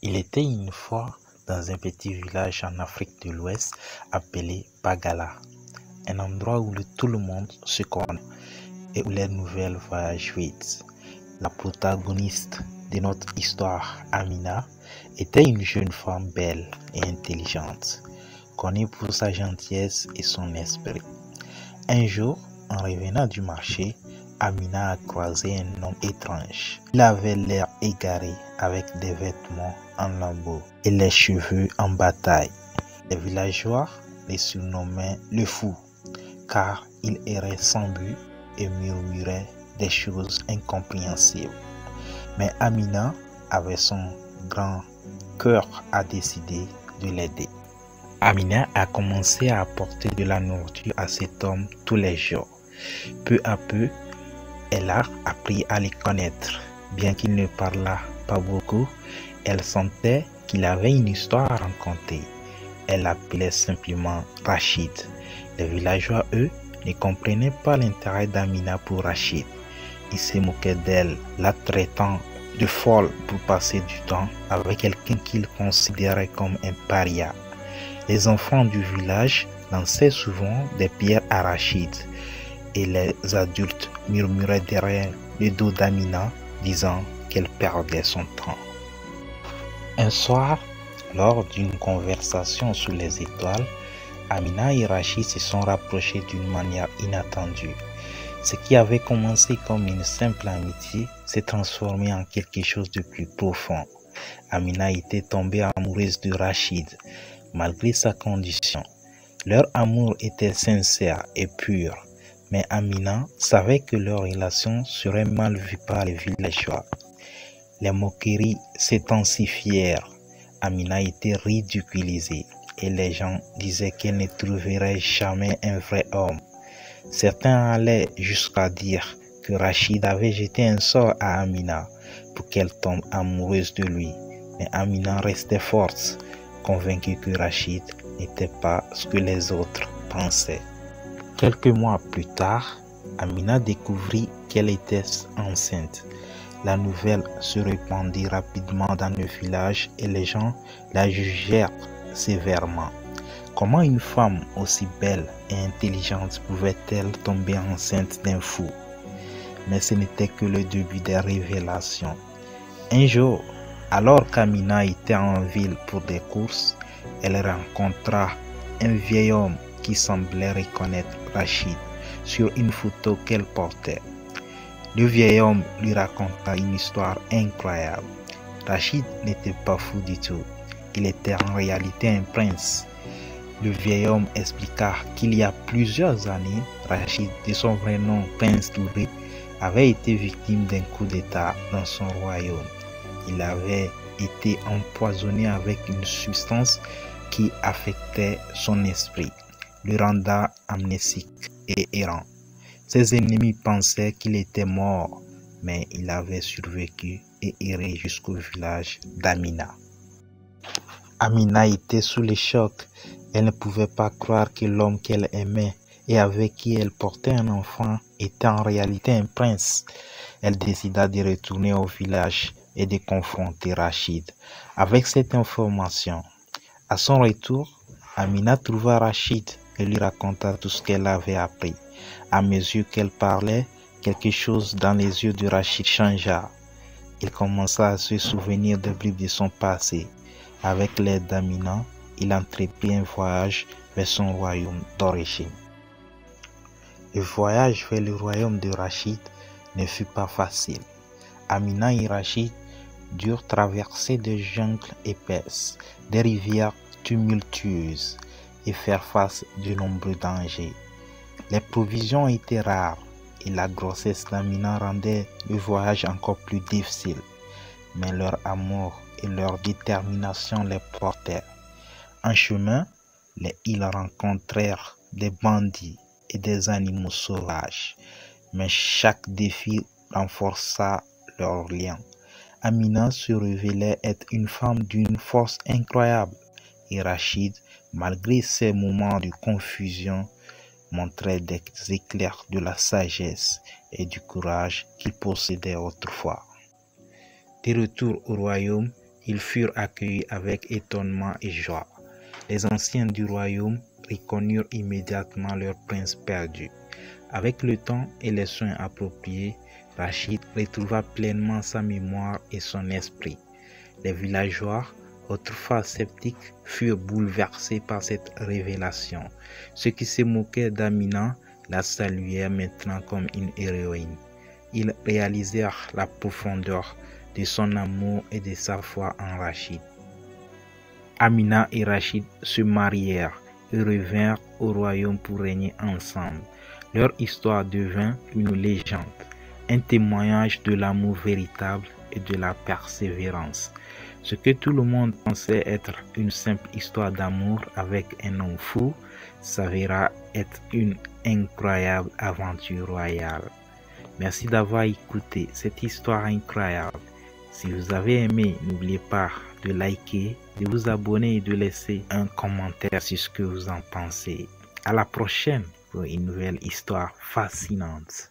Il était une fois dans un petit village en Afrique de l'Ouest appelé Bagala, un endroit où tout le monde se connaît et où les nouvelles voyagent vite. La protagoniste de notre histoire, Amina, était une jeune femme belle et intelligente, connue pour sa gentillesse et son esprit. Un jour, en revenant du marché, Amina a croisé un homme étrange. Il avait l'air égaré avec des vêtements en lambeaux et les cheveux en bataille. Les villageois le surnommaient le fou car il errait sans but et murmurait des choses incompréhensibles. Mais Amina avait son grand cœur à décider de l'aider. Amina a commencé à apporter de la nourriture à cet homme tous les jours. Peu à peu, elle a appris à le connaître. Bien qu'il ne parlât pas beaucoup, elle sentait qu'il avait une histoire à raconter. Elle l'appelait simplement Rachid. Les villageois, eux, ne comprenaient pas l'intérêt d'Amina pour Rachid. Ils se moquaient d'elle, la traitant de folle pour passer du temps avec quelqu'un qu'ils considéraient comme un paria. Les enfants du village lançaient souvent des pierres à Rachid et les adultes murmuraient derrière le dos d'Amina, disant qu'elle perdait son temps. Un soir, lors d'une conversation sous les étoiles, Amina et Rachid se sont rapprochés d'une manière inattendue. Ce qui avait commencé comme une simple amitié s'est transformé en quelque chose de plus profond. Amina était tombée amoureuse de Rachid, malgré sa condition. Leur amour était sincère et pur, mais Amina savait que leur relation serait mal vue par les villageois. Les moqueries s'intensifièrent. Amina était ridiculisée et les gens disaient qu'elle ne trouverait jamais un vrai homme. Certains allaient jusqu'à dire que Rachid avait jeté un sort à Amina pour qu'elle tombe amoureuse de lui. Mais Amina restait forte, convaincue que Rachid n'était pas ce que les autres pensaient. Quelques mois plus tard, Amina découvrit qu'elle était enceinte. La nouvelle se répandit rapidement dans le village et les gens la jugèrent sévèrement. Comment une femme aussi belle et intelligente pouvait-elle tomber enceinte d'un fou? Mais ce n'était que le début des révélations. Un jour, alors qu'Amina était en ville pour des courses, elle rencontra un vieil homme qui semblait reconnaître Rachid sur une photo qu'elle portait. Le vieil homme lui raconta une histoire incroyable. Rachid n'était pas fou du tout. Il était en réalité un prince. Le vieil homme expliqua qu'il y a plusieurs années, Rachid, de son vrai nom Prince Touré, avait été victime d'un coup d'État dans son royaume. Il avait été empoisonné avec une substance qui affectait son esprit, le rendant amnésique et errant. Ses ennemis pensaient qu'il était mort, mais il avait survécu et erré jusqu'au village d'Amina. Amina était sous le choc. Elle ne pouvait pas croire que l'homme qu'elle aimait et avec qui elle portait un enfant était en réalité un prince. Elle décida de retourner au village et de confronter Rachid avec cette information. À son retour, Amina trouva Rachid et lui raconta tout ce qu'elle avait appris. À mesure qu'elle parlait, quelque chose dans les yeux de Rachid changea. Il commença à se souvenir des bribes de son passé. Avec l'aide d'Amina, il entreprit un voyage vers son royaume d'origine. Le voyage vers le royaume de Rachid ne fut pas facile. Amina et Rachid durent traverser des jungles épaisses, des rivières tumultueuses et faire face de nombreux dangers. Les provisions étaient rares et la grossesse d'Amina rendait le voyage encore plus difficile. Mais leur amour et leur détermination les portèrent. En chemin, ils rencontrèrent des bandits et des animaux sauvages, mais chaque défi renforça leur lien. Amina se révélait être une femme d'une force incroyable et Rachid, malgré ses moments de confusion, montrait des éclairs de la sagesse et du courage qu'il possédait autrefois. De retour au royaume, ils furent accueillis avec étonnement et joie. Les anciens du royaume reconnurent immédiatement leur prince perdu. Avec le temps et les soins appropriés, Rachid retrouva pleinement sa mémoire et son esprit. Les villageois, autrefois sceptiques, furent bouleversés par cette révélation. Ceux qui se moquaient d'Amina la saluèrent maintenant comme une héroïne. Ils réalisèrent la profondeur de son amour et de sa foi en Rachid. Amina et Rachid se marièrent et revinrent au royaume pour régner ensemble. Leur histoire devint une légende, un témoignage de l'amour véritable et de la persévérance. Ce que tout le monde pensait être une simple histoire d'amour avec un homme fou s'avéra être une incroyable aventure royale. Merci d'avoir écouté cette histoire incroyable. Si vous avez aimé, n'oubliez pas de liker, de vous abonner et de laisser un commentaire sur ce que vous en pensez. À la prochaine pour une nouvelle histoire fascinante.